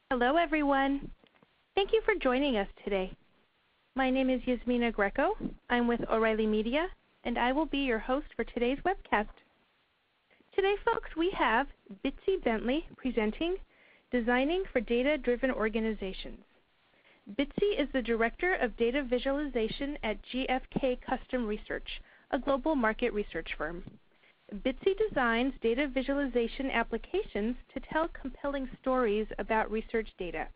Hello, everyone. Thank you for joining us today. My name is Yasmina Greco. I'm with O'Reilly Media, and I will be your host for today's webcast. Today, folks, we have Bitsy Bentley presenting Designing for Data-Driven Organizations. Bitsy is the Director of Data Visualization at GfK Custom Research, a global market research firm. Bitsy designs data visualization applications to tell compelling stories about research data.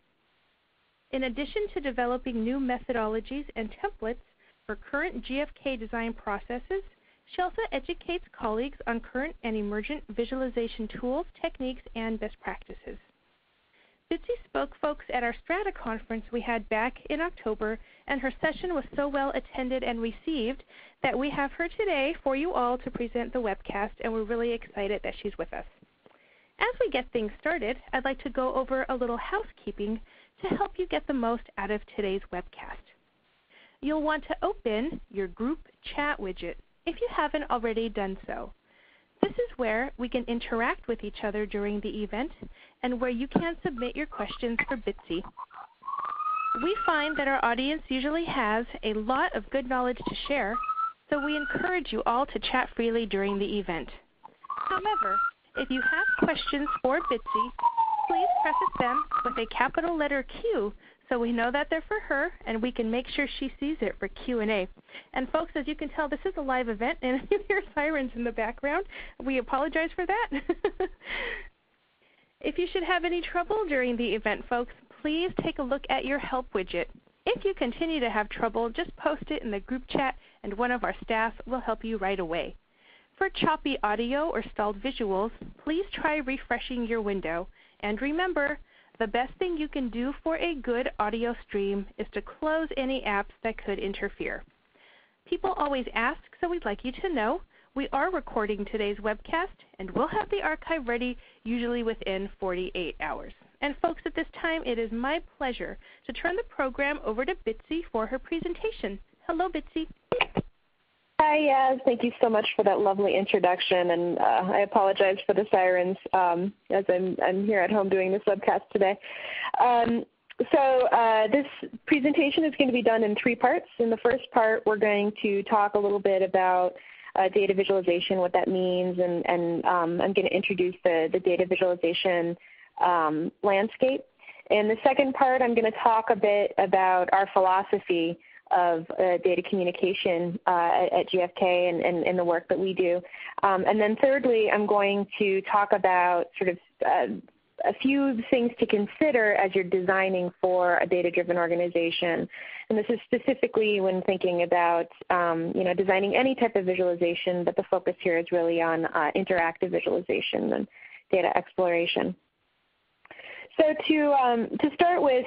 In addition to developing new methodologies and templates for current GfK design processes, she also educates colleagues on current and emergent visualization tools, techniques, and best practices. Bitsy spoke, folks, at our Strata conference we had back in October, and her session was so well attended and received that we have her today for you all to present the webcast, and we're really excited that she's with us. As we get things started, I'd like to go over a little housekeeping to help you get the most out of today's webcast. You'll want to open your group chat widget if you haven't already done so. This is where we can interact with each other during the event and where you can submit your questions for Bitsy. We find that our audience usually has a lot of good knowledge to share, so we encourage you all to chat freely during the event. However, if you have questions for Bitsy, please preface them with a capital letter Q so we know that they're for her and we can make sure she sees it for Q&A. And folks, as you can tell, this is a live event, and if you hear sirens in the background, we apologize for that. If you should have any trouble during the event, folks, please take a look at your help widget. If you continue to have trouble, just post it in the group chat and one of our staff will help you right away. For choppy audio or stalled visuals, please try refreshing your window. And remember, the best thing you can do for a good audio stream is to close any apps that could interfere. People always ask, so we'd like you to know we are recording today's webcast, and we'll have the archive ready usually within 48 hours. And folks, at this time, it is my pleasure to turn the program over to Bitsy for her presentation. Hello, Bitsy. Hi, Yaz. Thank you so much for that lovely introduction, and I apologize for the sirens as I'm here at home doing this webcast today. This presentation is going to be done in 3 parts. In the first part, we're going to talk a little bit about data visualization, what that means, and I'm going to introduce the data visualization landscape. In the second part, I'm going to talk a bit about our philosophy of data communication at GfK and the work that we do. And then thirdly, I'm going to talk about sort of a few things to consider as you're designing for a data-driven organization. And this is specifically when thinking about designing any type of visualization, but the focus here is really on interactive visualization and data exploration. So to start with,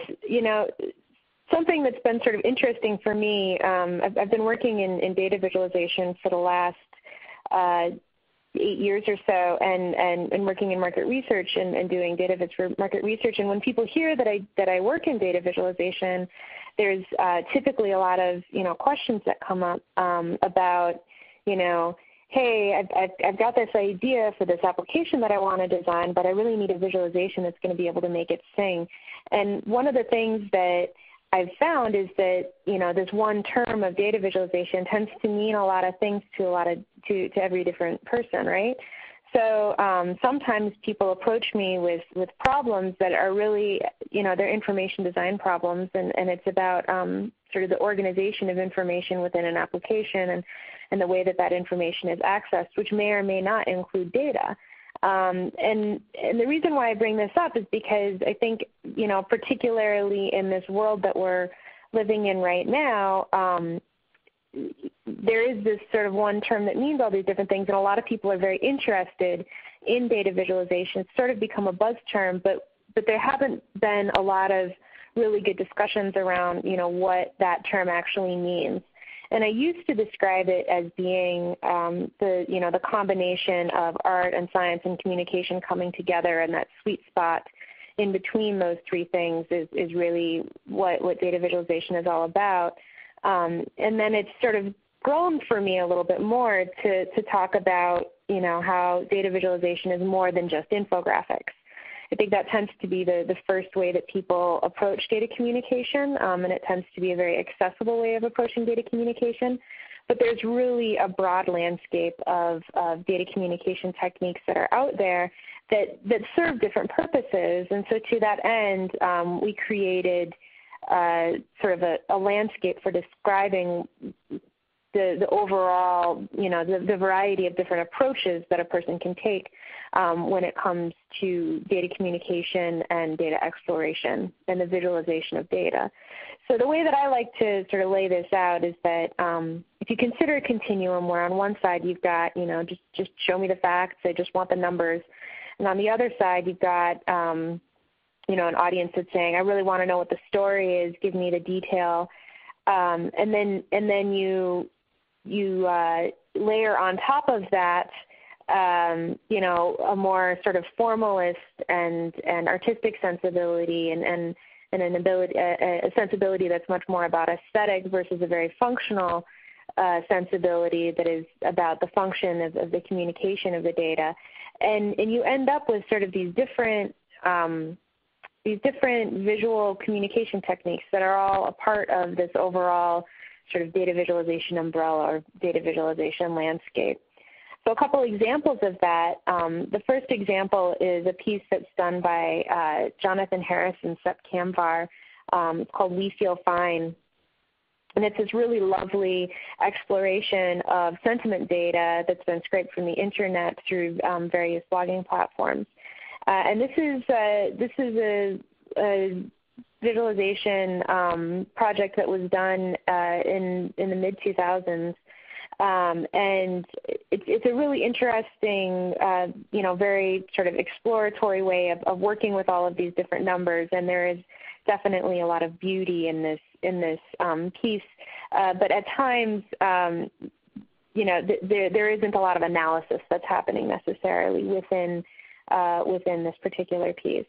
something that's been sort of interesting for me, I've been working in data visualization for the last 8 years or so, and working in market research and doing data viz for market research. And when people hear that I work in data visualization, there's typically a lot of questions that come up about hey, I've got this idea for this application that I want to design, but I really need a visualization that's going to be able to make it sing. And one of the things that I've found is that this one term of data visualization tends to mean a lot of things to every different person, right? So sometimes people approach me with problems that are really they're information design problems, and it's about sort of the organization of information within an application and the way that information is accessed, which may or may not include data. And the reason why I bring this up is because I think, particularly in this world that we're living in right now, there is this sort of one term that means all these different things, and a lot of people are very interested in data visualization. It's sort of become a buzz term, but there haven't been a lot of really good discussions around, what that term actually means. And I used to describe it as being the combination of art and science and communication coming together, and that sweet spot in between those 3 things is really what data visualization is all about. And then it's sort of grown for me a little bit more to talk about how data visualization is more than just infographics. I think that tends to be the first way that people approach data communication, and it tends to be a very accessible way of approaching data communication. But there's really a broad landscape of data communication techniques that are out there that serve different purposes. And so to that end, we created sort of a landscape for describing the overall, the variety of different approaches that a person can take when it comes to data communication and data exploration and the visualization of data. So the way that I like to sort of lay this out is that if you consider a continuum where on one side you've got, just show me the facts, I just want the numbers. And on the other side you've got, an audience that's saying, I really want to know what the story is, give me the detail. And then you layer on top of that, a more sort of formalist and artistic sensibility and an ability, a sensibility that's much more about aesthetic versus a very functional sensibility that is about the function of the communication of the data, and you end up with sort of these different visual communication techniques that are all a part of this overall sort of data visualization umbrella or data visualization landscape. So a couple examples of that. The first example is a piece that's done by Jonathan Harris and Sepp Kamvar. It's called We Feel Fine. And it's this really lovely exploration of sentiment data that's been scraped from the internet through various blogging platforms. And this is a visualization project that was done in the mid-2000s. And it's a really interesting, very sort of exploratory way of working with all of these different numbers. And there is definitely a lot of beauty in this piece. But at times, there isn't a lot of analysis that's happening necessarily within this particular piece.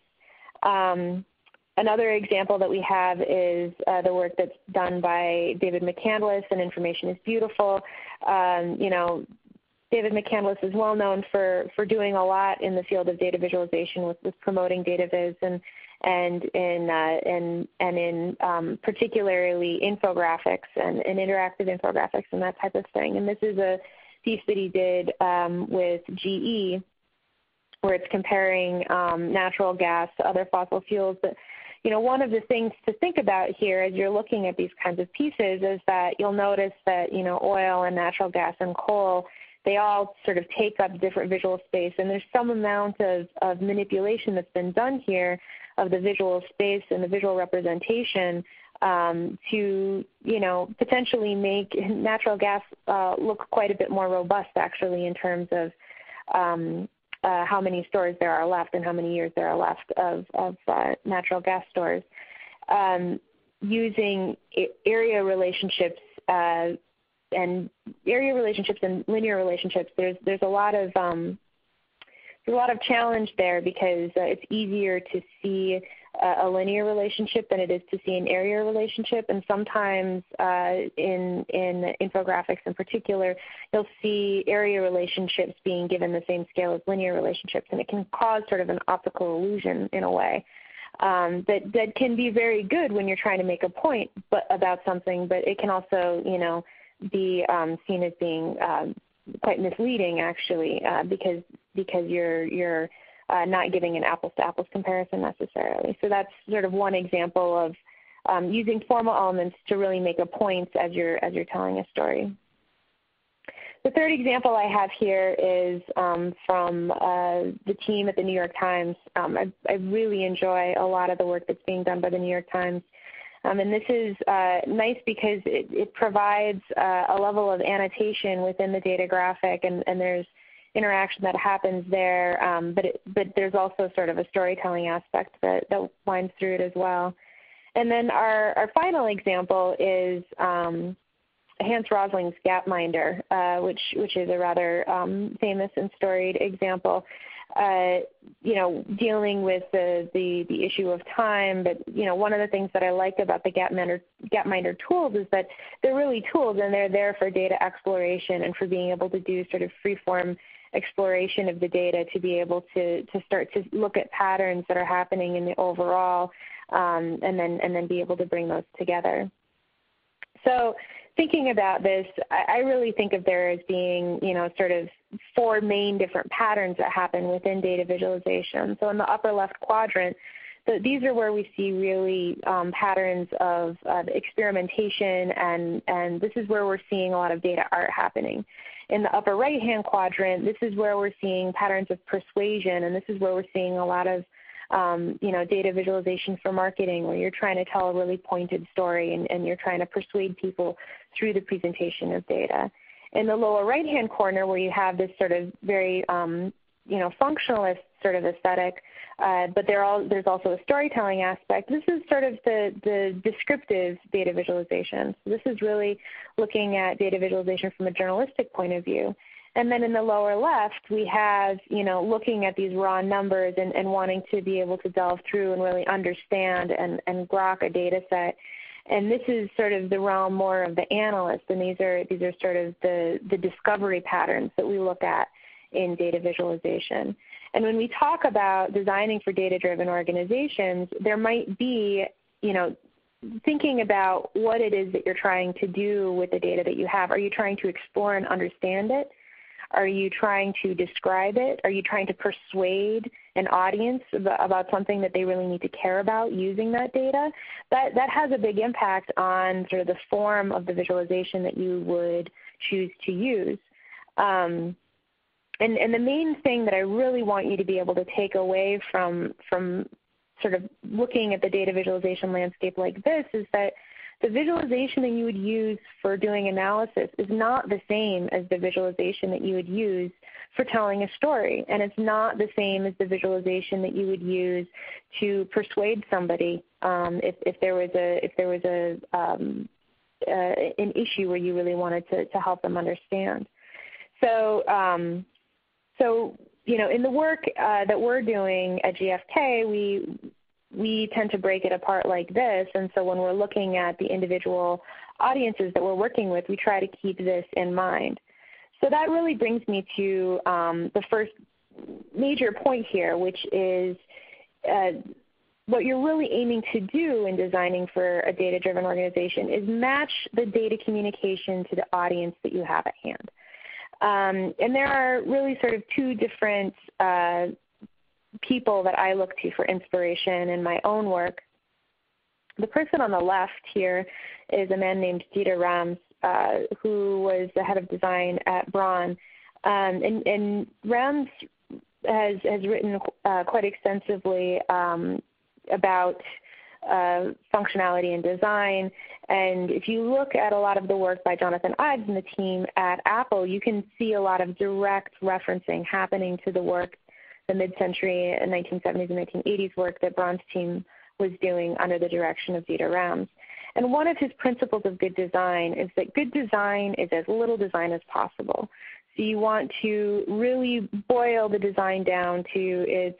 Another example that we have is the work that's done by David McCandless, and Information is Beautiful. David McCandless is well known for doing a lot in the field of data visualization with promoting data viz and in particularly infographics and interactive infographics and that type of thing. And this is a piece that he did with GE, where it's comparing natural gas to other fossil fuels. But one of the things to think about here as you're looking at these kinds of pieces is that you'll notice that oil and natural gas and coal, they all sort of take up different visual space, and there's some amount of manipulation that's been done here of the visual space and the visual representation to potentially make natural gas look quite a bit more robust, actually, in terms of how many stores there are left and how many years there are left of natural gas stores. Using area relationships and linear relationships, there's a lot of challenge there because it's easier to see a linear relationship than it is to see an area relationship. And sometimes in infographics in particular, you'll see area relationships being given the same scale as linear relationships, and it can cause sort of an optical illusion in a way that can be very good when you're trying to make a point about something, but it can also, be seen as being quite misleading, actually, because you're not giving an apples-to-apples comparison necessarily. So that's sort of one example of using formal elements to really make a point as you're telling a story. The third example I have here is from the team at the New York Times. I really enjoy a lot of the work that's being done by the New York Times. And this is nice because it provides a level of annotation within the data graphic, and there's interaction that happens there, but there's also sort of a storytelling aspect that winds through it as well. And then our final example is Hans Rosling's Gapminder, which is a rather famous and storied example, dealing with the issue of time. But one of the things that I like about the Gapminder tools is that they're really tools, and they're there for data exploration and for being able to do sort of free-form exploration of the data to be able to start to look at patterns that are happening in the overall, and then be able to bring those together. So thinking about this, I really think of there as being, sort of 4 main different patterns that happen within data visualization. So in the upper left quadrant, these are where we see really patterns of experimentation, and this is where we're seeing a lot of data art happening. In the upper right-hand quadrant, this is where we're seeing patterns of persuasion, and this is where we're seeing a lot of data visualization for marketing, where you're trying to tell a really pointed story and you're trying to persuade people through the presentation of data. In the lower right-hand corner, where you have this sort of very functionalist sort of aesthetic, but there's also a storytelling aspect. This is sort of the descriptive data visualization. So this is really looking at data visualization from a journalistic point of view. And then in the lower left, we have, looking at these raw numbers and wanting to be able to delve through and really understand and grok a data set. And this is sort of the realm more of the analyst, and these are sort of the discovery patterns that we look at in data visualization. And when we talk about designing for data-driven organizations, there might be, thinking about what it is that you're trying to do with the data that you have. Are you trying to explore and understand it? Are you trying to describe it? Are you trying to persuade an audience about something that they really need to care about using that data? That has a big impact on sort of the form of the visualization that you would choose to use. And the main thing that I really want you to be able to take away from sort of looking at the data visualization landscape like this is that the visualization that you would use for doing analysis is not the same as the visualization that you would use for telling a story, and it's not the same as the visualization that you would use to persuade somebody if there was an issue where you really wanted to help them understand. So in the work that we're doing at GFK, we tend to break it apart like this, and so when we're looking at the individual audiences that we're working with, we try to keep this in mind. So that really brings me to the first major point here, which is what you're really aiming to do in designing for a data-driven organization is match the data communication to the audience that you have at hand. And there are really sort of 2 different people that I look to for inspiration in my own work. The person on the left here is a man named Dieter Rams, who was the head of design at Braun. And Rams has written quite extensively about functionality and design. And if you look at a lot of the work by Jonathan Ives and the team at Apple, you can see a lot of direct referencing happening to the work, the mid-century and 1970s and 1980s work that Braun's team was doing under the direction of Dieter Rams. And one of his principles of good design is that good design is as little design as possible. So you want to really boil the design down to its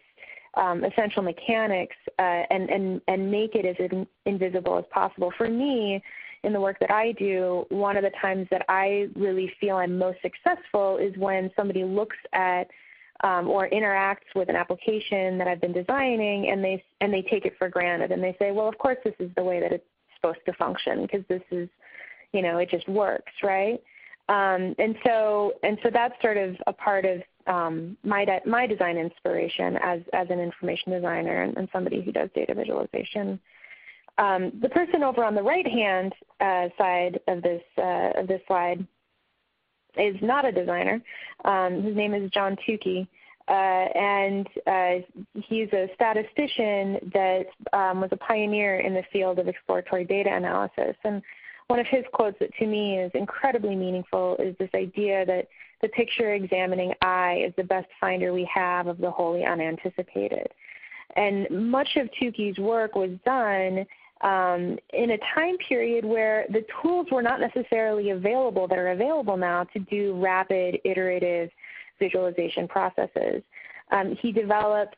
essential mechanics and make it as invisible as possible. For me, in the work that I do, one of the times that I really feel I'm most successful is when somebody looks at or interacts with an application that I've been designing, and they take it for granted, and they say, well, of course this is the way that it's supposed to function because this is, it just works, right? And so that's sort of a part of my design inspiration as an information designer and somebody who does data visualization. The person over on the right-hand side of this slide is not a designer. His name is John Tukey, and he's a statistician that was a pioneer in the field of exploratory data analysis. And one of his quotes that to me is incredibly meaningful is this idea that the picture-examining eye is the best finder we have of the wholly unanticipated. And much of Tukey's work was done in a time period where the tools were not necessarily available that are available now to do rapid, iterative visualization processes. He developed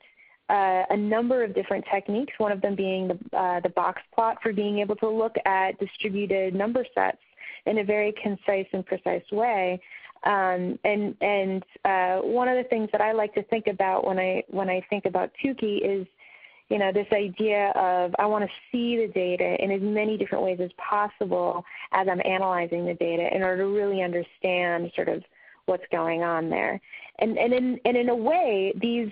a number of different techniques, one of them being the box plot for being able to look at distributed number sets in a very concise and precise way. One of the things that I like to think about when I think about Tukey is, this idea of I want to see the data in as many different ways as possible as I'm analyzing the data in order to really understand sort of what's going on there. And in a way, these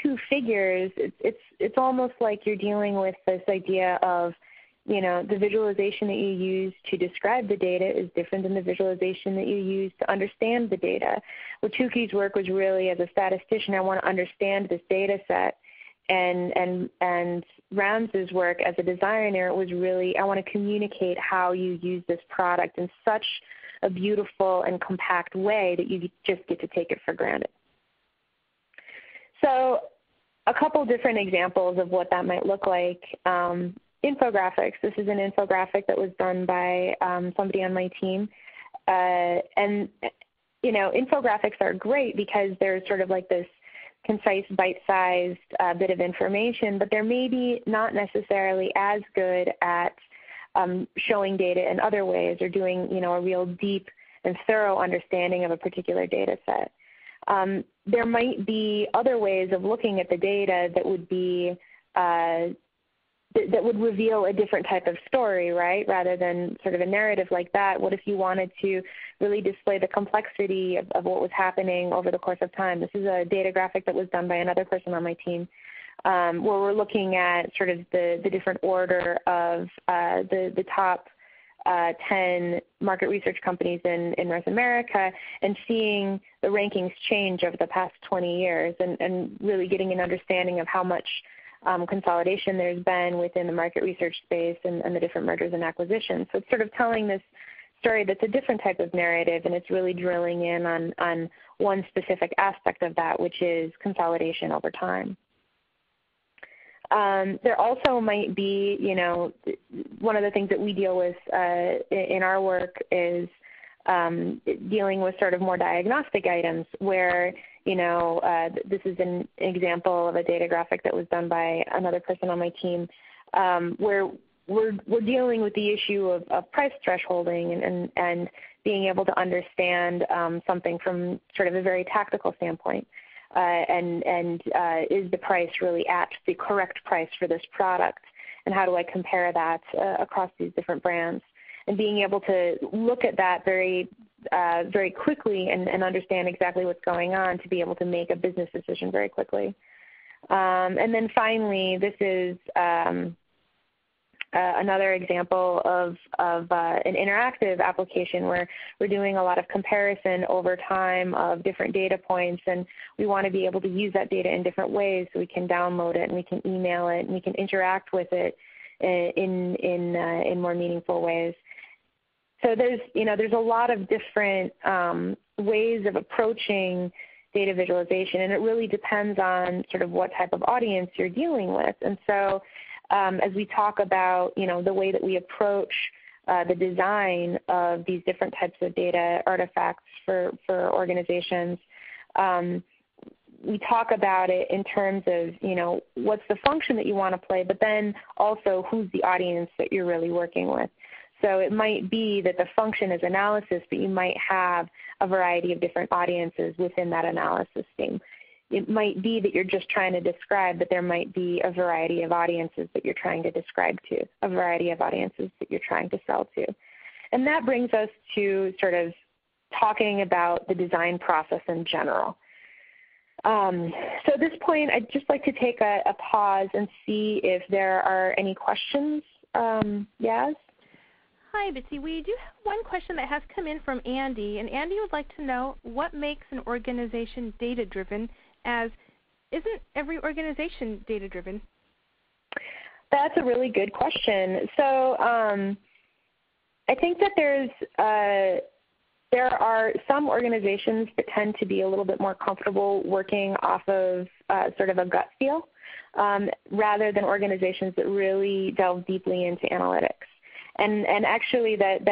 two figures, it's almost like you're dealing with this idea of, the visualization that you use to describe the data is different than the visualization that you use to understand the data. Well, Tukey's work was really, as a statistician, I want to understand this data set. And Rams's work as a designer was really, I want to communicate how you use this product in such a beautiful and compact way that you just get to take it for granted. So a couple different examples of what that might look like. Infographics. This is an infographic that was done by somebody on my team. Infographics are great because they're sort of like this concise, bite-sized bit of information, but they're maybe not necessarily as good at showing data in other ways or doing, a real deep and thorough understanding of a particular data set. There might be other ways of looking at the data that would be that would reveal a different type of story, right? Rather than sort of a narrative like that, what if you wanted to really display the complexity of what was happening over the course of time? This is a data graphic that was done by another person on my team, where we're looking at sort of the different order of the top 10 market research companies in North America and seeing the rankings change over the past 20 years and really getting an understanding of how much consolidation there's been within the market research space and the different mergers and acquisitions. So it's sort of telling this story that's a different type of narrative, and it's really drilling in on one specific aspect of that, which is consolidation over time. There also might be, one of the things that we deal with in our work is dealing with sort of more diagnostic items where, this is an example of a data graphic that was done by another person on my team, where we're dealing with the issue of price thresholding and being able to understand something from sort of a very tactical standpoint. Is the price really at the correct price for this product? And how do I compare that across these different brands? And being able to look at that very quickly and understand exactly what's going on to be able to make a business decision very quickly. And then finally, this is another example of an interactive application where we're doing a lot of comparison over time of different data points, and we want to be able to use that data in different ways so we can download it and we can email it and we can interact with it in more meaningful ways. So there's a lot of different ways of approaching data visualization, and it really depends on sort of what type of audience you're dealing with. And so as we talk about, the way that we approach the design of these different types of data artifacts for organizations, we talk about it in terms of, what's the function that you want to play, but then also who's the audience that you're really working with. So it might be that the function is analysis, but you might have a variety of different audiences within that analysis theme. It might be that you're just trying to describe, but there might be a variety of audiences that you're trying to describe to, a variety of audiences that you're trying to sell to. And that brings us to sort of talking about the design process in general. So at this point, I'd just like to take a pause and see if there are any questions. Yaz? Hi, Bitsy. We do have one question that has come in from Andy, and Andy would like to know what makes an organization data-driven, as isn't every organization data-driven? That's a really good question. So I think that there are some organizations that tend to be a little bit more comfortable working off of sort of a gut feel rather than organizations that really delve deeply into analytics. And actually that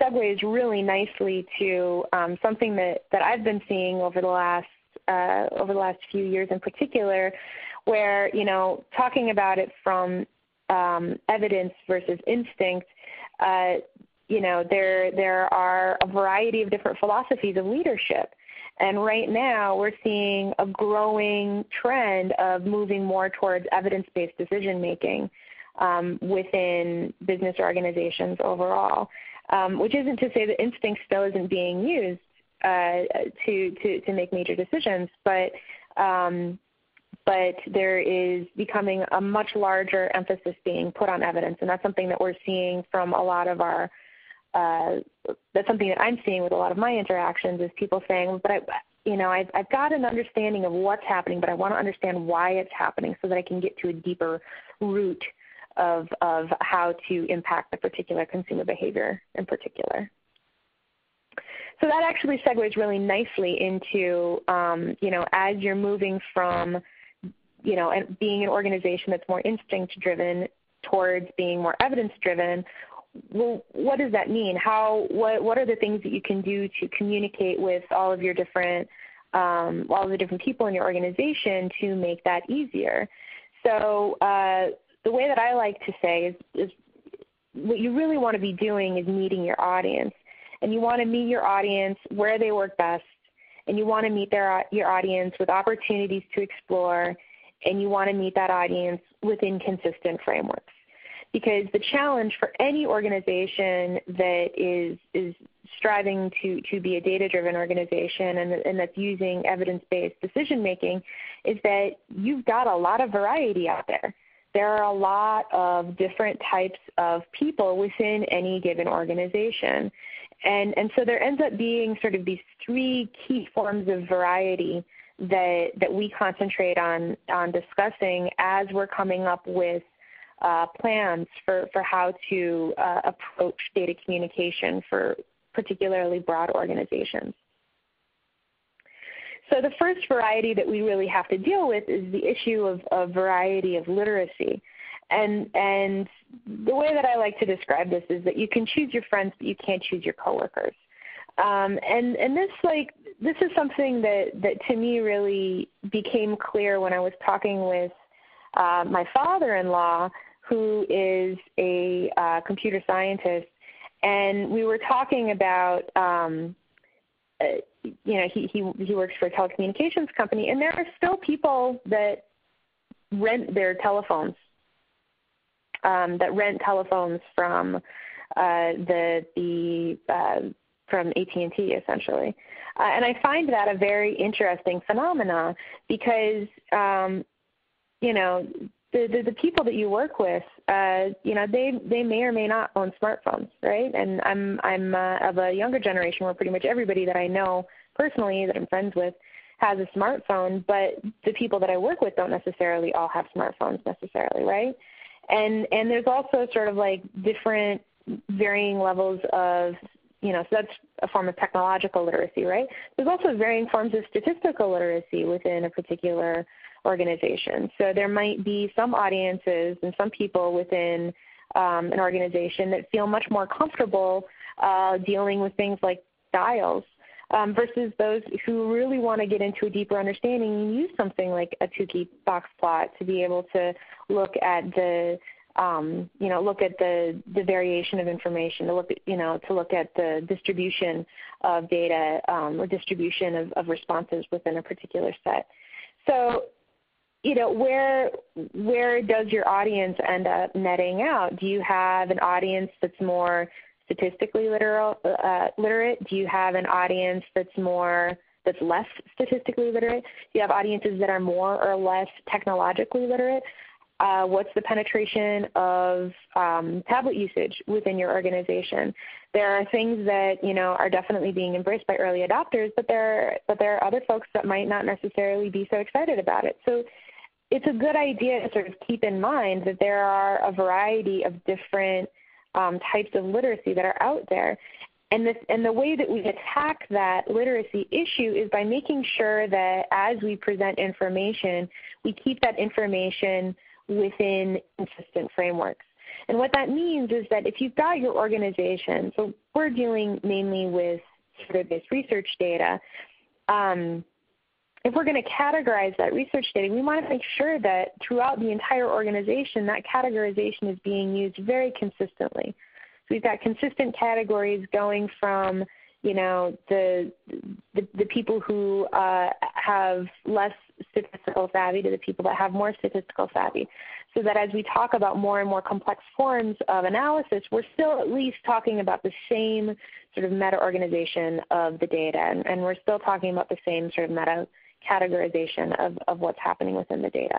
segues really nicely to something that I've been seeing over the last few years in particular, where, talking about it from evidence versus instinct, there are a variety of different philosophies of leadership. And right now we're seeing a growing trend of moving more towards evidence-based decision-making within business organizations overall, which isn't to say that instinct still isn't being used to make major decisions, but there is becoming a much larger emphasis being put on evidence, and that's something that we're seeing from a lot of our that's something that I'm seeing with a lot of my interactions is people saying, but I've got an understanding of what's happening, but I want to understand why it's happening so that I can get to a deeper root of how to impact the particular consumer behavior in particular. So that actually segues really nicely into, as you're moving from, being an organization that's more instinct-driven towards being more evidence-driven, well, what does that mean? What are the things that you can do to communicate with all of your different, all the different people in your organization to make that easier? So the way that I like to say is what you really want to be doing is meeting your audience. And you want to meet your audience where they work best, and you want to meet your audience with opportunities to explore, and you want to meet that audience within consistent frameworks. Because the challenge for any organization that is striving to be a data-driven organization and that's using evidence-based decision-making is that you've got a lot of variety out there. There are a lot of different types of people within any given organization. And so there ends up being sort of these three key forms of variety that we concentrate on discussing as we're coming up with plans for how to approach data communication for particularly broad organizations. So the first variety that we really have to deal with is the issue of variety of literacy. And the way that I like to describe this is that you can choose your friends, but you can't choose your coworkers. And this is something that to me really became clear when I was talking with my father-in-law, who is a computer scientist, and we were talking about, he works for a telecommunications company, and there are still people that rent their telephones, from from AT&T essentially, and I find that a very interesting phenomena because the people that you work with, they may or may not own smartphones, right? And I'm of a younger generation where pretty much everybody that I know personally that I'm friends with has a smartphone, but the people that I work with don't necessarily all have smartphones necessarily, right? And there's also sort of like different varying levels of, so that's a form of technological literacy, right? There's also varying forms of statistical literacy within a particular organization. So there might be some audiences and some people within an organization that feel much more comfortable dealing with things like dials versus those who really want to get into a deeper understanding and use something like a Tukey box plot to be able to look at the the variation of information, to look at the distribution of data or distribution of responses within a particular set. So, where does your audience end up netting out? Do you have an audience that's more statistically literate? Do you have an audience that's less statistically literate? Do you have audiences that are more or less technologically literate? What's the penetration of tablet usage within your organization? There are things that are definitely being embraced by early adopters, but there are other folks that might not necessarily be so excited about it. So it's a good idea to sort of keep in mind that there are a variety of different types of literacy that are out there. And the way that we attack that literacy issue is by making sure that as we present information, we keep that information within consistent frameworks. And what that means is that if you've got your organization, so we're dealing mainly with survey-based research data, if we're going to categorize that research data, we want to make sure that throughout the entire organization, that categorization is being used very consistently. So we've got consistent categories going from, the people who have less statistical savvy to the people that have more statistical savvy. So that as we talk about more and more complex forms of analysis, we're still at least talking about the same sort of meta-organization of the data, and we're still talking about the same sort of meta-categorization of what's happening within the data.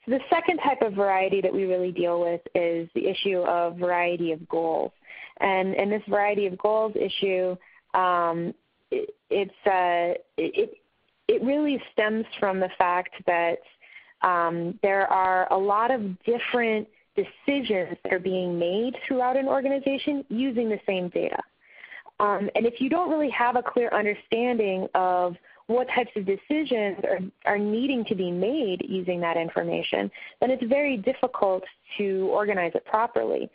So the second type of variety that we really deal with is the issue of variety of goals. And this variety of goals issue, it really stems from the fact that there are a lot of different decisions that are being made throughout an organization using the same data. And if you don't really have a clear understanding of what types of decisions are needing to be made using that information, then it's very difficult to organize it properly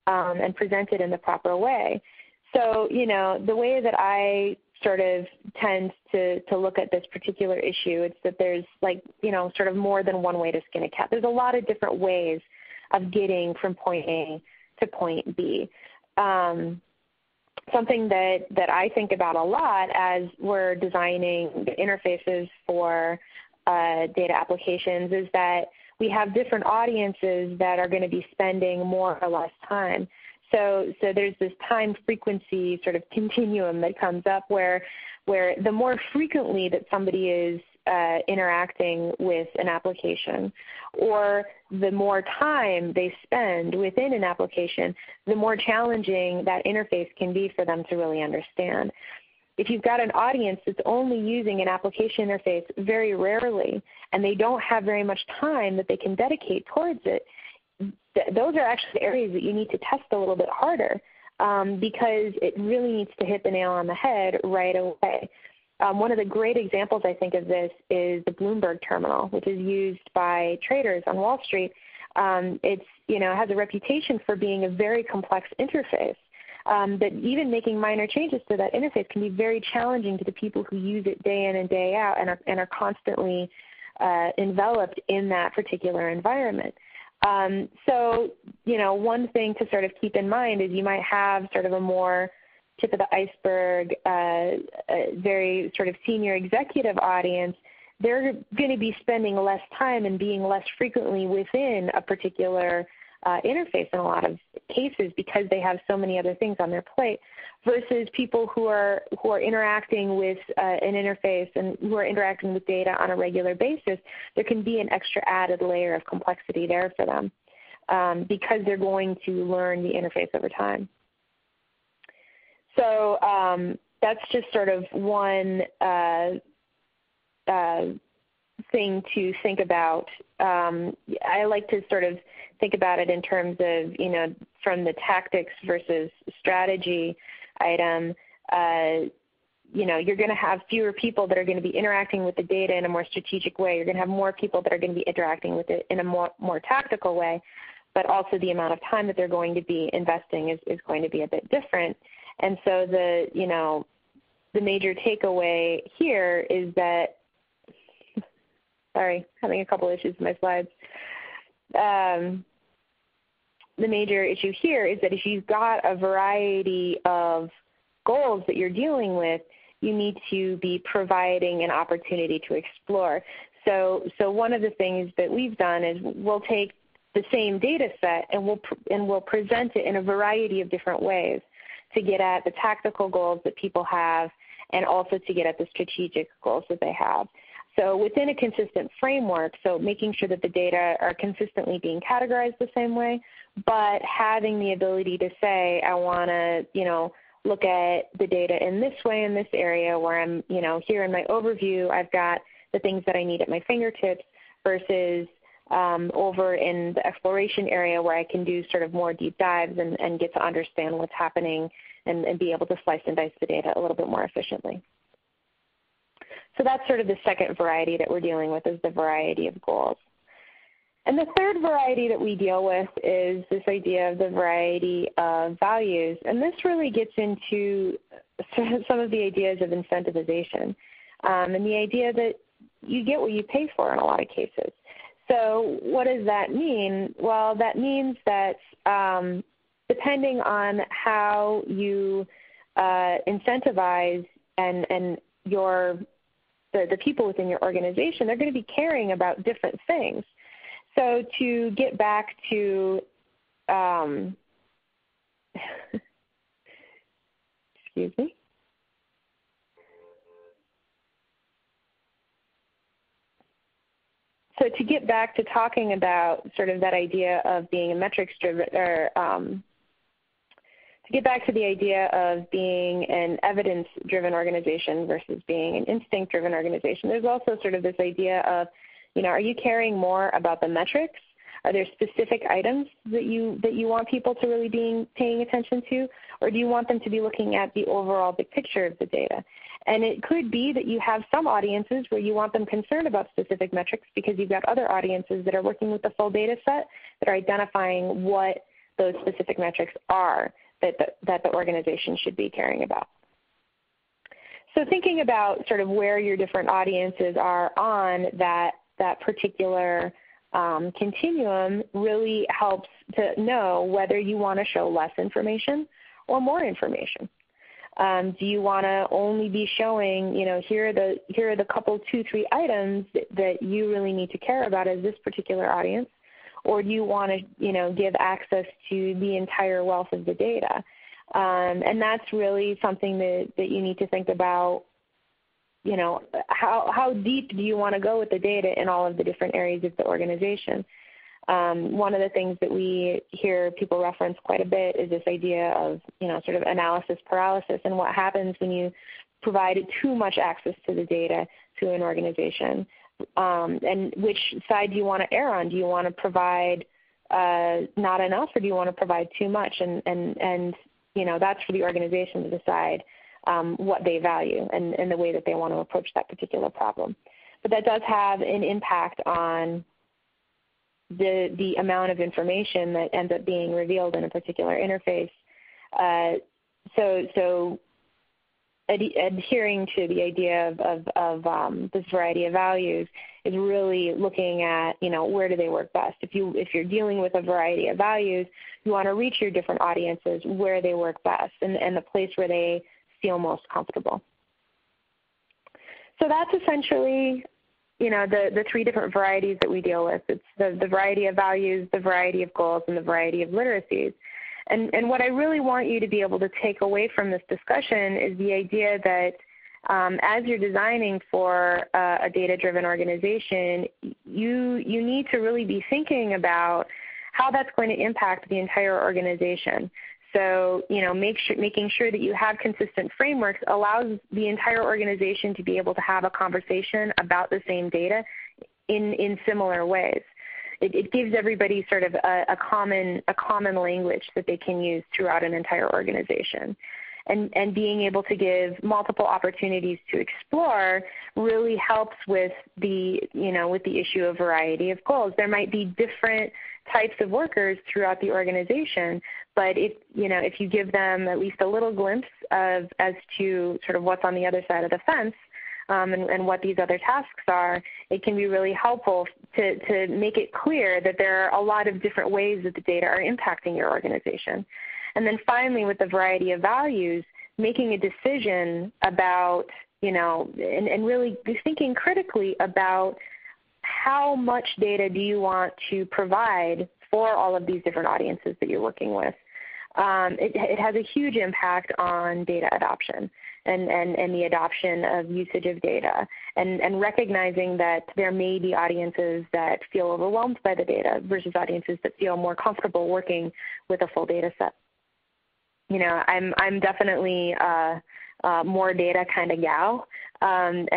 and present it in the proper way. So, the way that I sort of tend to look at this particular issue, it's that there's sort of more than one way to skin a cat. There's a lot of different ways of getting from point A to point B. Something that I think about a lot as we're designing interfaces for data applications is that we have different audiences that are going to be spending more or less time. So there's this time frequency sort of continuum that comes up where the more frequently that somebody is interacting with an application, or the more time they spend within an application, the more challenging that interface can be for them to really understand. If you've got an audience that's only using an application interface very rarely, and they don't have very much time that they can dedicate towards it, those are actually areas that you need to test a little bit harder because it really needs to hit the nail on the head right away. One of the great examples, I think, of this is the Bloomberg terminal, which is used by traders on Wall Street. It has a reputation for being a very complex interface. That even making minor changes to that interface can be very challenging to the people who use it day in and day out and are constantly enveloped in that particular environment. So, one thing to sort of keep in mind is you might have sort of a more tip of the iceberg, very sort of senior executive audience. They're going to be spending less time and being less frequently within a particular interface in a lot of cases because they have so many other things on their plate, versus people who are interacting with an interface and who are interacting with data on a regular basis. There can be an extra added layer of complexity there for them because they're going to learn the interface over time. So that's just sort of one thing to think about. I like to sort of think about it in terms of, from the tactics versus strategy item. You're going to have fewer people that are going to be interacting with the data in a more strategic way. You're going to have more people that are going to be interacting with it in a more tactical way, but also the amount of time that they're going to be investing is going to be a bit different. And so the major takeaway here is that, sorry, having a couple issues with my slides. The major issue here is that if you've got a variety of goals that you're dealing with, you need to be providing an opportunity to explore. So one of the things that we've done is we'll take the same data set and we'll present it in a variety of different ways to get at the tactical goals that people have and also to get at the strategic goals that they have. So within a consistent framework, so making sure that the data are consistently being categorized the same way, but having the ability to say, I want to, look at the data in this way in this area where I'm, here in my overview, I've got the things that I need at my fingertips versus over in the exploration area where I can do sort of more deep dives and get to understand what's happening and be able to slice and dice the data a little bit more efficiently. So that's sort of the second variety that we're dealing with, is the variety of goals. And the third variety that we deal with is this idea of the variety of values. And this really gets into some of the ideas of incentivization and the idea that you get what you pay for in a lot of cases. So what does that mean? Well, that means that depending on how you incentivize and the people within your organization, they're going to be caring about different things. So to get back to, excuse me. So to get back to talking about sort of that idea of being a metrics-driven, or to get back to the idea of being an evidence-driven organization versus being an instinct-driven organization, there's also sort of this idea of, are you caring more about the metrics? Are there specific items that you want people to really be paying attention to, or do you want them to be looking at the overall big picture of the data? And it could be that you have some audiences where you want them concerned about specific metrics because you've got other audiences that are working with the full data set that are identifying what those specific metrics are that the organization should be caring about. So thinking about sort of where your different audiences are on that particular continuum really helps to know whether you want to show less information or more information. Do you want to only be showing, here are the couple, 2, 3 items that you really need to care about as this particular audience, or do you want to, give access to the entire wealth of the data? And that's really something that you need to think about. How deep do you want to go with the data in all of the different areas of the organization? One of the things that we hear people reference quite a bit is this idea of, sort of analysis paralysis and what happens when you provide too much access to the data to an organization. And which side do you want to err on? Do you want to provide not enough, or do you want to provide too much? And that's for the organization to decide what they value and the way that they want to approach that particular problem. But that does have an impact on the amount of information that ends up being revealed in a particular interface. So adhering to the idea of this variety of values is really looking at, where do they work best. If you're dealing with a variety of values, you want to reach your different audiences where they work best and the place where they feel most comfortable. So that's essentially, the 3 different varieties that we deal with. It's the variety of values, the variety of goals, and the variety of literacies. And what I really want you to be able to take away from this discussion is the idea that as you're designing for a data-driven organization, you need to really be thinking about how that's going to impact the entire organization. So, making sure that you have consistent frameworks allows the entire organization to be able to have a conversation about the same data in similar ways. It gives everybody sort of a common language that they can use throughout an entire organization. And being able to give multiple opportunities to explore really helps with the issue of variety of goals. There might be different types of workers throughout the organization, but if you give them at least a little glimpse as to sort of what's on the other side of the fence and what these other tasks are, it can be really helpful to make it clear that there are a lot of different ways that the data are impacting your organization. And then finally, with the variety of values, making a decision about, and really thinking critically about how much data do you want to provide for all of these different audiences that you're working with. It has a huge impact on data adoption and the adoption of usage of data, and recognizing that there may be audiences that feel overwhelmed by the data versus audiences that feel more comfortable working with a full data set. I'm definitely more data kind of gal, and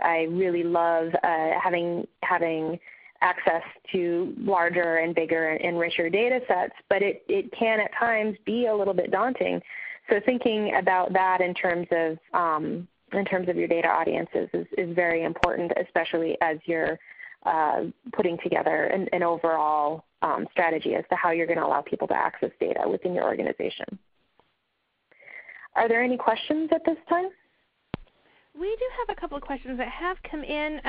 I really love having access to larger and bigger and richer data sets, but it can at times be a little bit daunting. So thinking about that in terms of your data audiences is very important, especially as you're putting together an overall strategy as to how you're going to allow people to access data within your organization. Are there any questions at this time? We do have a couple of questions that have come in.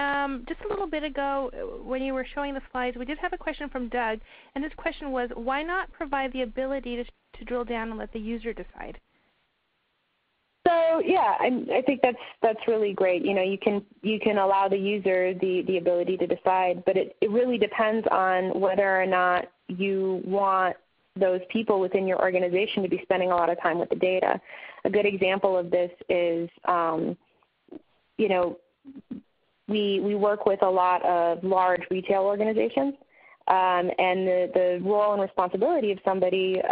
Just a little bit ago when you were showing the slides, we did have a question from Doug, and his question was, why not provide the ability to drill down and let the user decide? So yeah, I think that's really great. You can allow the user the ability to decide, but it really depends on whether or not you want those people within your organization to be spending a lot of time with the data. A good example of this is, we work with a lot of large retail organizations, and the role and responsibility of somebody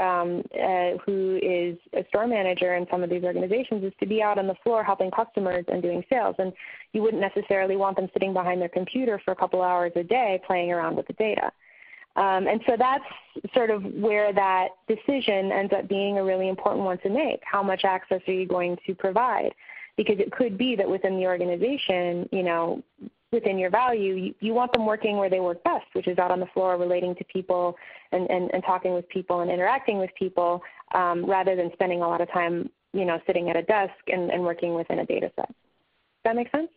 who is a store manager in some of these organizations is to be out on the floor helping customers and doing sales. And you wouldn't necessarily want them sitting behind their computer for a couple hours a day playing around with the data. And so that's sort of where that decision ends up being a really important one to make. How much access are you going to provide? Because it could be that within the organization, within your value, you want them working where they work best, which is out on the floor relating to people and talking with people and interacting with people, rather than spending a lot of time, sitting at a desk and working within a data set. Does that make sense?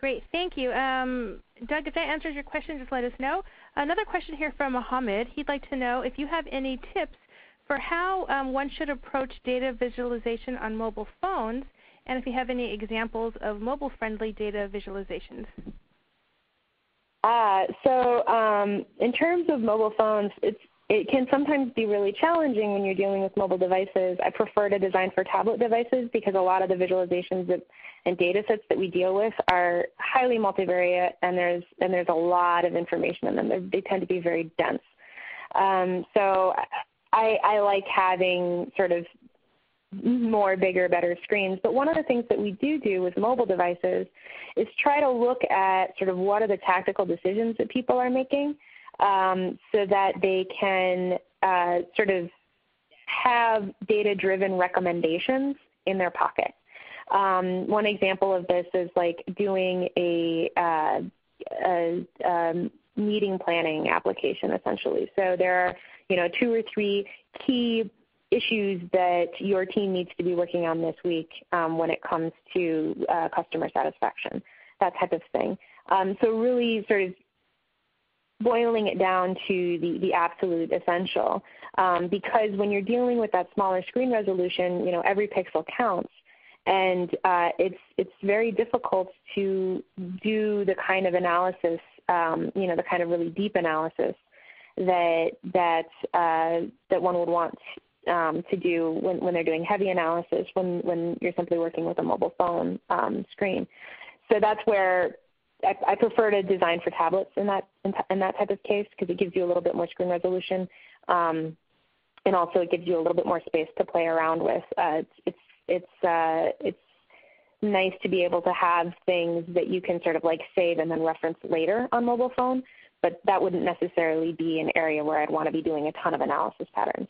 Great, thank you. Doug, if that answers your question, just let us know. Another question here from Mohammed. He'd like to know if you have any tips for how one should approach data visualization on mobile phones, and if you have any examples of mobile-friendly data visualizations. So in terms of mobile phones, it can sometimes be really challenging when you're dealing with mobile devices. I prefer to design for tablet devices because a lot of the visualizations and data sets that we deal with are highly multivariate, and there's a lot of information in them. They tend to be very dense. So I like having sort of more bigger, better screens. But one of the things that we do with mobile devices is try to look at sort of what are the tactical decisions that people are making, so that they can sort of have data-driven recommendations in their pocket. One example of this is like doing a meeting planning application, essentially. So there are 2 or 3 key issues that your team needs to be working on this week when it comes to customer satisfaction, that type of thing. So really sort of boiling it down to the absolute essential, because when you're dealing with that smaller screen resolution, every pixel counts, and it's very difficult to do the kind of analysis, the kind of really deep analysis that one would want to do when they're doing heavy analysis when you're simply working with a mobile phone screen. So that's where I prefer to design for tablets in that type of case, because it gives you a little bit more screen resolution, and also it gives you a little bit more space to play around with. It's nice to be able to have things that you can sort of like save and then reference later on mobile phone, but that wouldn't necessarily be an area where I'd want to be doing a ton of analysis patterns.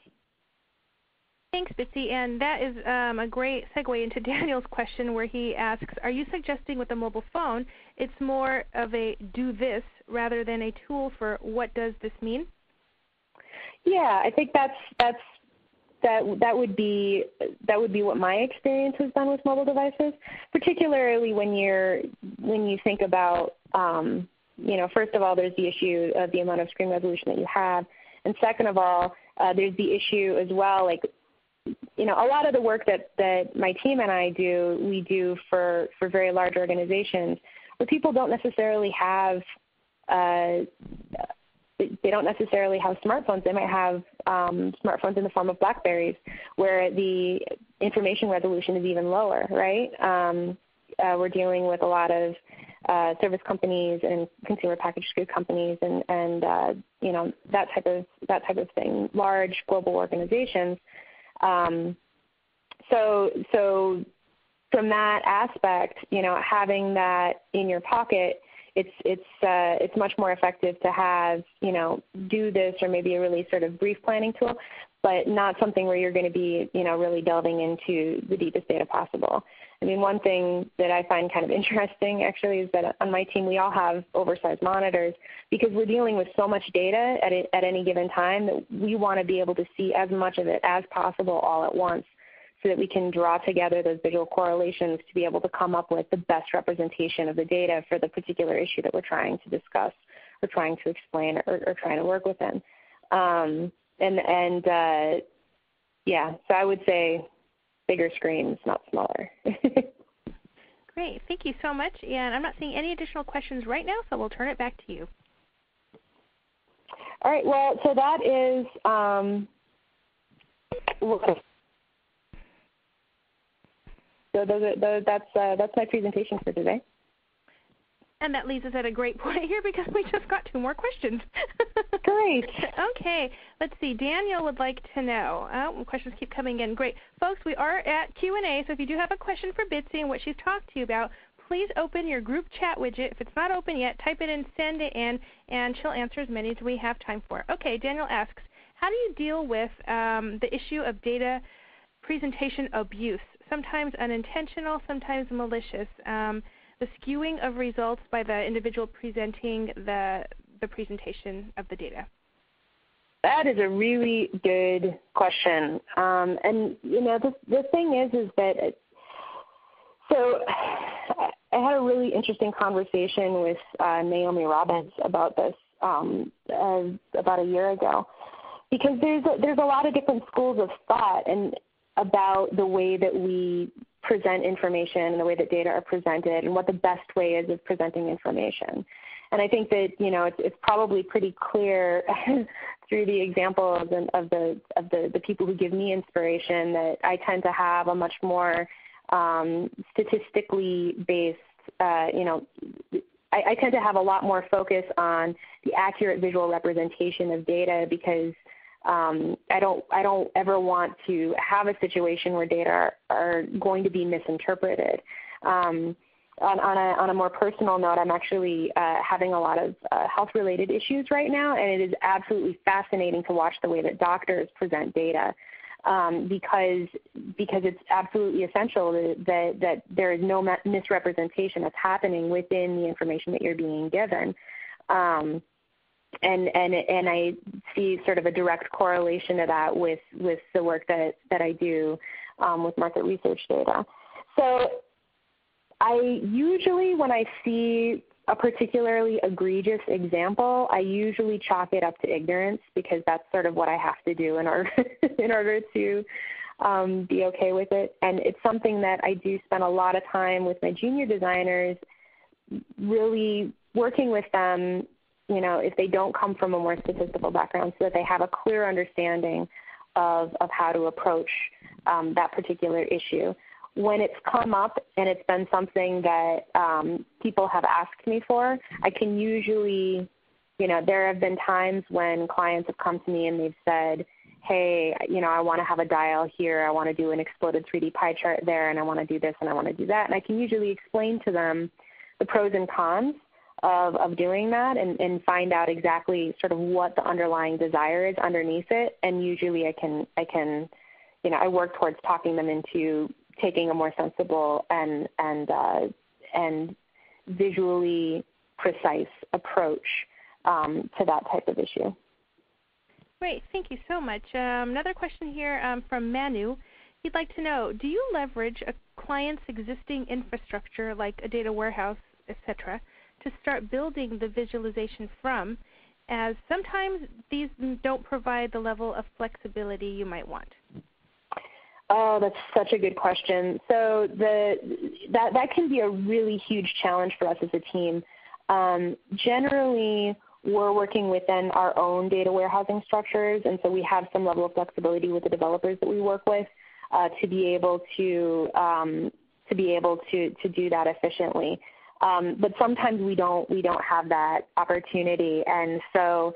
Thanks, Bitsy. And that is a great segue into Daniel's question, where he asks, are you suggesting with a mobile phone it's more of a do this rather than a tool for what does this mean? Yeah, I think that would be what my experience has been with mobile devices, particularly when you think about, first of all, there's the issue of the amount of screen resolution that you have, and second of all, there's the issue as well, like, a lot of the work that my team and I do, we do for very large organizations where people don't necessarily have smartphones. They might have smartphones in the form of BlackBerries, where the information resolution is even lower, right? We're dealing with a lot of service companies and consumer packaged good companies, and that type of thing. Large global organizations. So from that aspect, having that in your pocket, it's much more effective to have, do this, or maybe a really sort of brief planning tool, but not something where you're going to be, really delving into the deepest data possible. I mean, one thing that I find kind of interesting actually is that on my team we all have oversized monitors, because we're dealing with so much data at any given time that we want to be able to see as much of it as possible all at once. so that we can draw together those visual correlations to be able to come up with the best representation of the data for the particular issue that we're trying to discuss or trying to explain or trying to work within. Yeah, so I would say bigger screens, not smaller. Great. Thank you so much. And I'm not seeing any additional questions right now, so we'll turn it back to you. All right. Well, so that is that's my presentation for today. And that leads us at a great point here because we just got 2 more questions. Great. Okay. Let's see. Daniel would like to know. Questions keep coming in. Great. Folks, we are at Q&A, so if you do have a question for Bitsy and what she's talked to you about, please open your group chat widget. If it's not open yet, type it in, send it in, and she'll answer as many as we have time for. Okay. Daniel asks, how do you deal with the issue of data presentation abuse, sometimes unintentional, sometimes malicious? The skewing of results by the individual presenting the presentation of the data? That is a really good question. And, you know, the thing is that, so I had a really interesting conversation with Naomi Robbins about this about a year ago, because there's a lot of different schools of thought and about the way that we present information and the way that data are presented and what the best way is of presenting information. And I think that, you know, it's probably pretty clear through the examples of the people who give me inspiration that I tend to have a much more statistically based, you know, I tend to have a lot more focus on the accurate visual representation of data because I don't ever want to have a situation where data are going to be misinterpreted. On a more personal note, I'm actually having a lot of health-related issues right now, and it is absolutely fascinating to watch the way that doctors present data because it's absolutely essential that there is no misrepresentation that's happening within the information that you're being given. And I see sort of a direct correlation to that with the work that I do with market research data. So I usually, when I see a particularly egregious example, I usually chalk it up to ignorance because that's sort of what I have to do in order to be okay with it. And it's something that I do spend a lot of time with my junior designers, really working with them, you know, if they don't come from a more statistical background, so that they have a clear understanding of how to approach that particular issue. When it's come up and it's been something that people have asked me for, I can usually, you know, there have been times when clients have come to me and they've said, hey, you know, I want to have a dial here, I want to do an exploded 3D pie chart there, and I want to do this and I want to do that. And I can usually explain to them the pros and cons of doing that and find out exactly sort of what the underlying desire is underneath it. And usually I can, you know, I work towards talking them into taking a more sensible and visually precise approach to that type of issue. Great. Thank you so much. Another question here from Manu. He'd like to know, do you leverage a client's existing infrastructure like a data warehouse, etc., to start building the visualization from, as sometimes these don't provide the level of flexibility you might want? Oh, that's such a good question. So that can be a really huge challenge for us as a team. Generally, we're working within our own data warehousing structures, and so we have some level of flexibility with the developers that we work with to be able to do that efficiently. But sometimes we don't have that opportunity, and so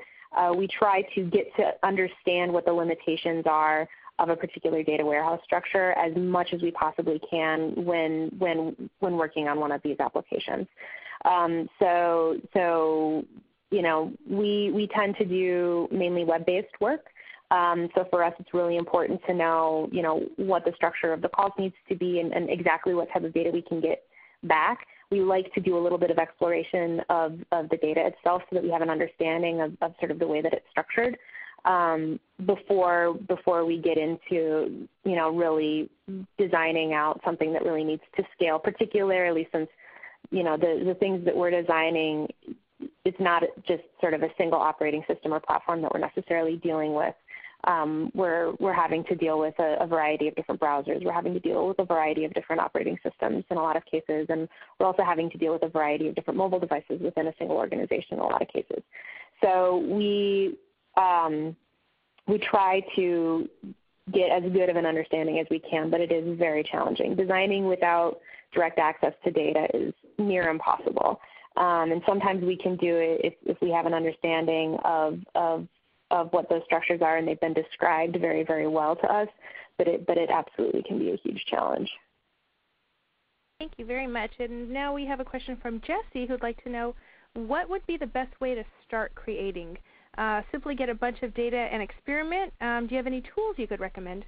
we try to get to understand what the limitations are of a particular data warehouse structure as much as we possibly can when working on one of these applications. So you know, we tend to do mainly web-based work. So for us, it's really important to know, you know, what the structure of the calls needs to be and exactly what type of data we can get back. We like to do a little bit of exploration of the data itself so that we have an understanding of sort of the way that it's structured. before we get into, really designing out something that really needs to scale, particularly since, the things that we're designing, it's not just sort of a single operating system or platform that we're necessarily dealing with. We're having to deal with a variety of different browsers. We're having to deal with a variety of different operating systems in a lot of cases, and we're also having to deal with a variety of different mobile devices within a single organization in a lot of cases. So we try to get as good of an understanding as we can, but it is very challenging. Designing without direct access to data is near impossible. And sometimes we can do it if we have an understanding of what those structures are and they've been described very, very well to us, but it absolutely can be a huge challenge. Thank you very much. And now we have a question from Jesse who'd like to know, what would be the best way to start creating? Simply get a bunch of data and experiment? Do you have any tools you could recommend?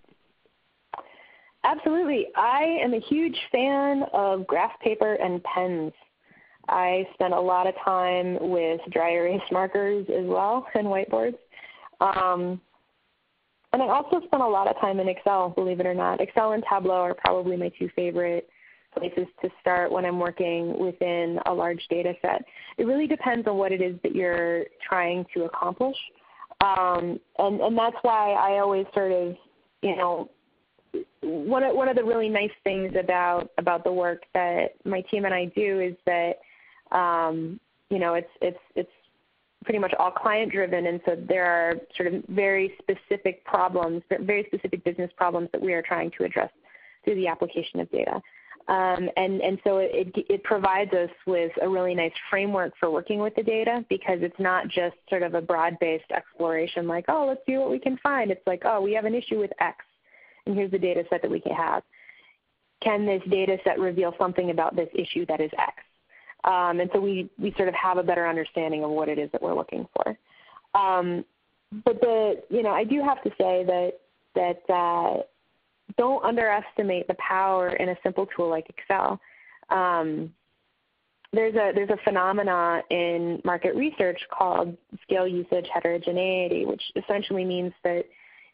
Absolutely. I am a huge fan of graph paper and pens. I spend a lot of time with dry erase markers as well and whiteboards. And I also spend a lot of time in Excel, believe it or not. Excel and Tableau are probably my two favorite places to start when I'm working within a large data set. It really depends on what it is that you're trying to accomplish. And that's why I always sort of, one of the really nice things about the work that my team and I do is that, it's pretty much all client-driven, and so there are sort of very specific problems, very specific business problems that we are trying to address through the application of data. And so it provides us with a really nice framework for working with the data, because it's not just sort of a broad-based exploration like, oh, let's see what we can find. It's like, oh, we have an issue with X, and here's the data set that we can have. Can this data set reveal something about this issue that is X? And so we sort of have a better understanding of what it is that we're looking for. But I do have to say that don't underestimate the power in a simple tool like Excel. There's a phenomena in market research called scale usage heterogeneity, which essentially means that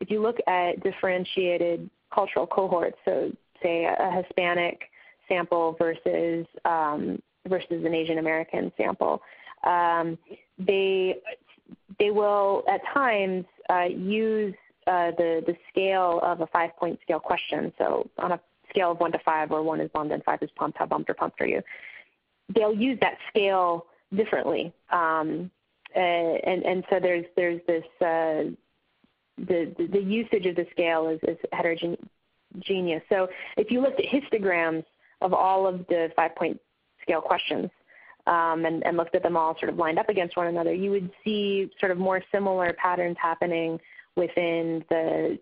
if you look at differentiated cultural cohorts, so say a Hispanic sample versus an Asian American sample, they will at times use the scale of a 5-point scale question. So on a scale of 1 to 5, where 1 is bummed and 5 is pumped, how bumped or pumped are you? They'll use that scale differently, and so there's this the usage of the scale is heterogeneous. So if you looked at histograms of all of the 5-point scale questions and looked at them all sort of lined up against one another, you would see sort of more similar patterns happening within the,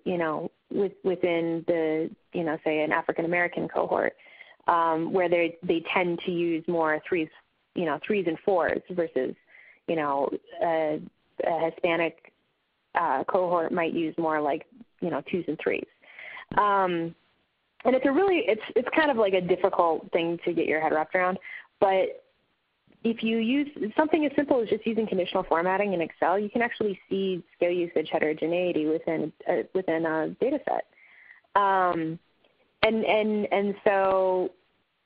say an African American cohort, where they tend to use more threes and 4s versus, a Hispanic cohort might use more like, 2s and 3s. And it's kind of like a difficult thing to get your head wrapped around. But if you use something as simple as just using conditional formatting in Excel, you can actually see scale usage heterogeneity within a data set. And so,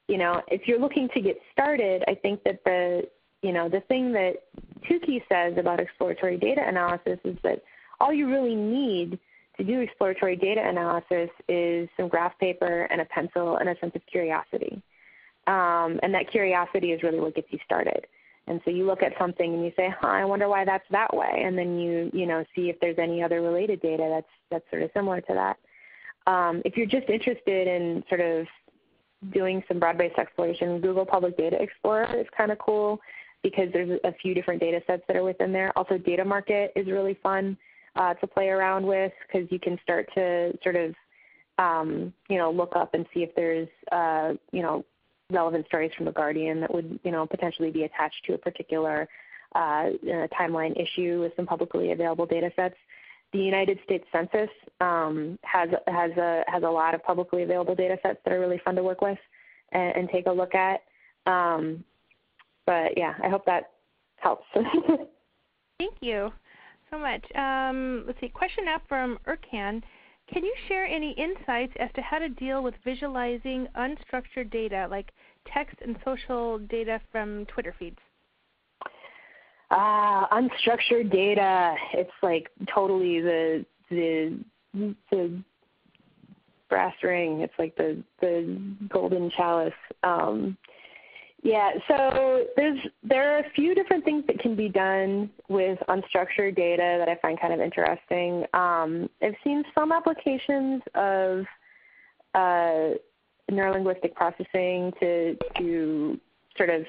if you're looking to get started, I think that the thing that Tukey says about exploratory data analysis is that all you really need to do exploratory data analysis is some graph paper and a pencil and a sense of curiosity. And that curiosity is really what gets you started. And so you look at something and you say, I wonder why that's that way. And then you see if there's any other related data that's sort of similar to that. If you're just interested in sort of doing some broad-based exploration, Google Public Data Explorer is kind of cool because there's a few different data sets that are within there. Also, Data Market is really fun to play around with, because you can start to sort of, look up and see if there's, relevant stories from The Guardian that would, potentially be attached to a particular timeline issue with some publicly available data sets. The United States Census has a lot of publicly available data sets that are really fun to work with and take a look at. But yeah, I hope that helps. Thank you. so much. Let's see, question now from Erkan. Can you share any insights as to how to deal with visualizing unstructured data like text and social data from Twitter feeds? Unstructured data, it's like totally the brass ring. It's like the golden chalice. So there are a few different things that can be done with unstructured data that I find kind of interesting. I've seen some applications of neurolinguistic processing to sort of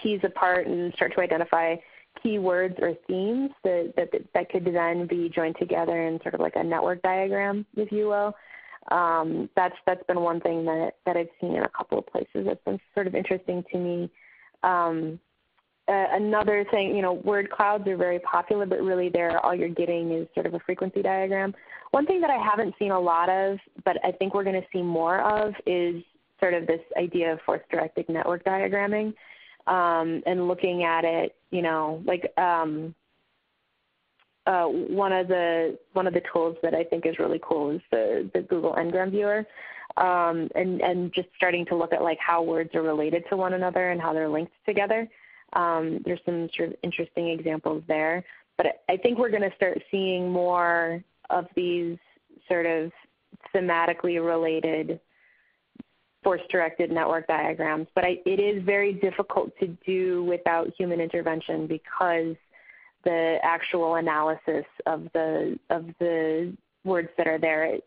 tease apart and start to identify keywords or themes that could then be joined together in sort of like a network diagram, if you will. That's been one thing that I've seen in a couple of places that's been sort of interesting to me. Another thing, word clouds are very popular, but really all you're getting is sort of a frequency diagram. One thing that I haven't seen a lot of, but I think we're going to see more of, is sort of this idea of force-directed network diagramming, and looking at it, one of the tools that I think is really cool is the Google Ngram viewer, and just starting to look at like how words are related to one another and how they're linked together. There's some sort of interesting examples there, but I think we're going to start seeing more of these sort of thematically related force-directed network diagrams. But it is very difficult to do without human intervention because the actual analysis of the words that are there.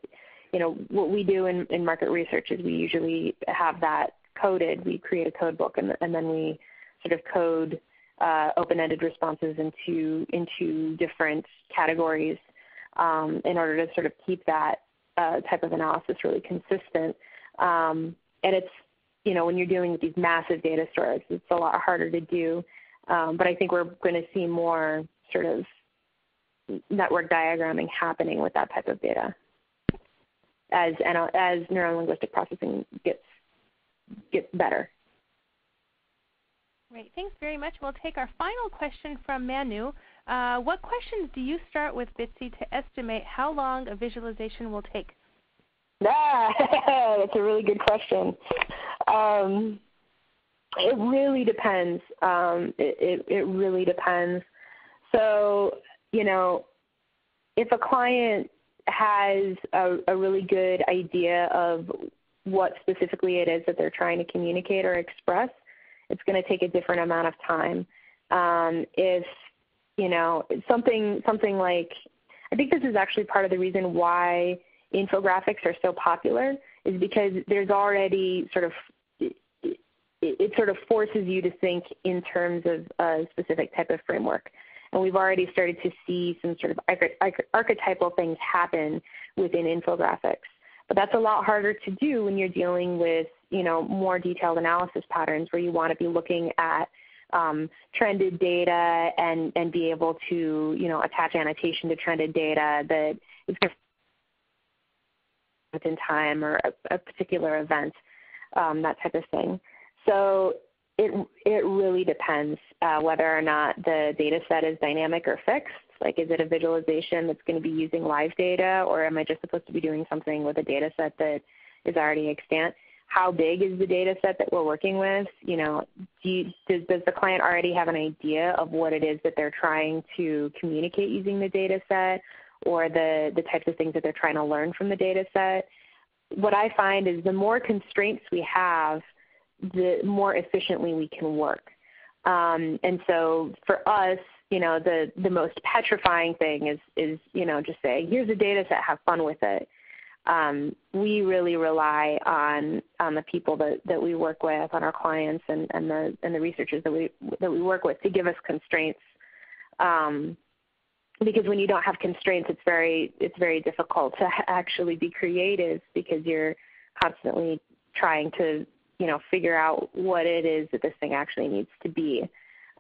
What we do in market research is we usually have that coded. We create a code book, and then we sort of code open-ended responses into different categories in order to sort of keep that type of analysis really consistent. And it's, when you're dealing with these massive data stores, it's a lot harder to do. But I think we're going to see more sort of network diagramming happening with that type of data as neurolinguistic processing gets better. Great. Thanks very much. We'll take our final question from Manu. What questions do you start with, Bitsy, to estimate how long a visualization will take? That's a really good question. It really depends. It really depends. So, if a client has a really good idea of what specifically it is that they're trying to communicate or express, it's going to take a different amount of time. If, something like, I think this is actually part of the reason why infographics are so popular, is because there's already sort of, it sort of forces you to think in terms of a specific type of framework. And we've already started to see some sort of archetypal things happen within infographics. But that's a lot harder to do when you're dealing with, more detailed analysis patterns where you want to be looking at trended data and be able to, attach annotation to trended data that is within time or a particular event, that type of thing. So it really depends whether or not the data set is dynamic or fixed. Like, is it a visualization that's going to be using live data, or am I just supposed to be doing something with a data set that is already extant? How big is the data set that we're working with? Does the client already have an idea of what it is that they're trying to communicate using the data set, or the types of things that they're trying to learn from the data set? What I find is the more constraints we have, the more efficiently we can work. And so for us, the most petrifying thing is just say, here's a data set, have fun with it. We really rely on the people that we work with, on our clients and the researchers that we work with to give us constraints. Because when you don't have constraints, it's very difficult to actually be creative, because you're constantly trying to figure out what it is that this thing actually needs to be.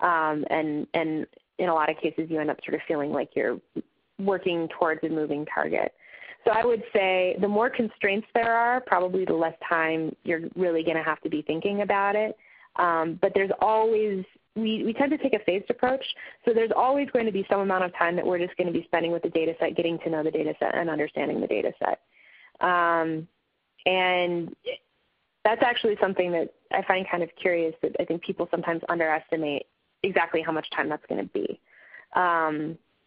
And in a lot of cases, you end up sort of feeling like you're working towards a moving target. So I would say the more constraints there are, probably the less time you're really going to have to be thinking about it. But there's always we tend to take a phased approach. So there's always going to be some amount of time that we're just going to be spending with the data set, getting to know the data set and understanding the data set. And that's actually something that I find kind of curious, that I think people sometimes underestimate exactly how much time that's going to be.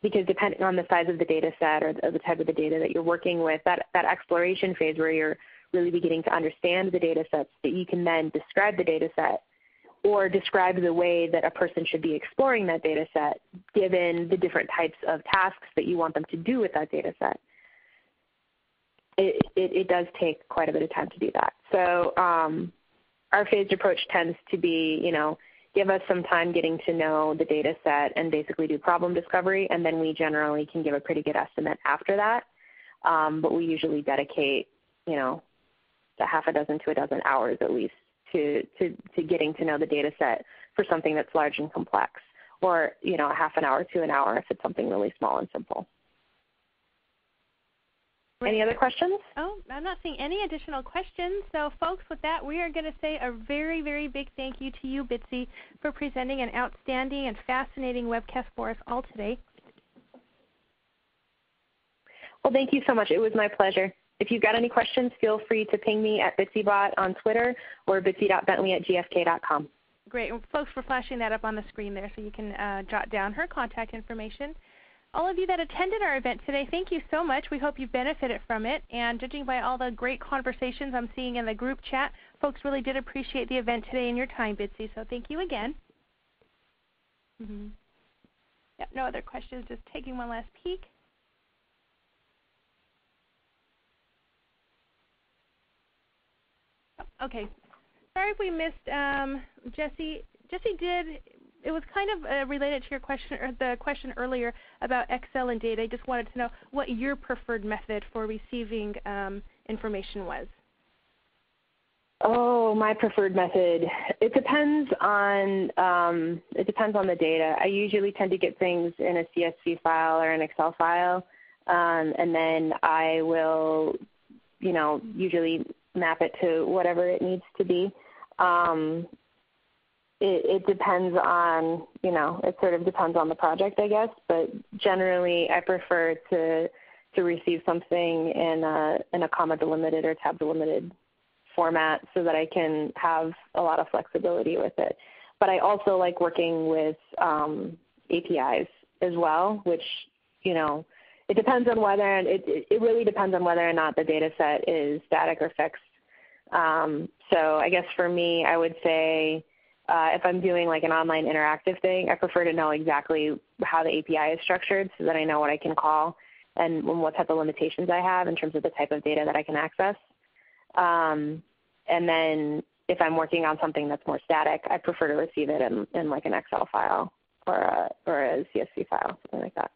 Because depending on the size of the data set or the type of the data that you're working with, that exploration phase where you're really beginning to understand the data sets, that you can then describe the data set or describe the way that a person should be exploring that data set given the different types of tasks that you want them to do with that data set. It does take quite a bit of time to do that. So our phased approach tends to be, give us some time getting to know the data set and basically do problem discovery, and then we generally can give a pretty good estimate after that. But we usually dedicate, a half a dozen to a dozen hours at least to getting to know the data set for something that's large and complex, or, a half an hour to an hour if it's something really small and simple. Any other questions? Oh, I'm not seeing any additional questions. So, folks, with that, we are going to say a very, very big thank you to you, Bitsy, for presenting an outstanding and fascinating webcast for us all today. Well, thank you so much. It was my pleasure. If you've got any questions, feel free to ping me at BitsyBot on Twitter or bitsy.bentley@gfk.com. Great. And folks, we're flashing that up on the screen there so you can jot down her contact information. All of you that attended our event today, thank you so much. We hope you've benefited from it. And judging by all the great conversations I'm seeing in the group chat, folks really did appreciate the event today and your time, Bitsy. So thank you again. Yep, no other questions. Just taking one last peek. Okay. Sorry if we missed Jesse. Jesse did. It was kind of related to your question, or the question earlier about Excel and data. I just wanted to know what your preferred method for receiving information was. Oh, my preferred method. It depends on the data. I usually tend to get things in a CSV file or an Excel file, and then I will, usually map it to whatever it needs to be. It depends on, it sort of depends on the project, I guess, but generally I prefer to receive something in a comma delimited or tab delimited format so that I can have a lot of flexibility with it. But I also like working with APIs as well, which, it depends on whether, it really depends on whether or not the data set is static or fixed. So I guess for me, I would say, if I'm doing like an online interactive thing, I prefer to know exactly how the API is structured so that I know what I can call and what type of limitations I have in terms of the type of data that I can access. And then if I'm working on something that's more static, I prefer to receive it in like an Excel file or a CSV file, something like that.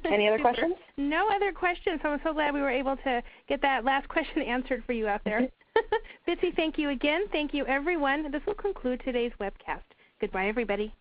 Any other questions? No other questions. I'm so glad we were able to get that last question answered for you out there. Bitsy, thank you again. Thank you, everyone. This will conclude today's webcast. Goodbye, everybody.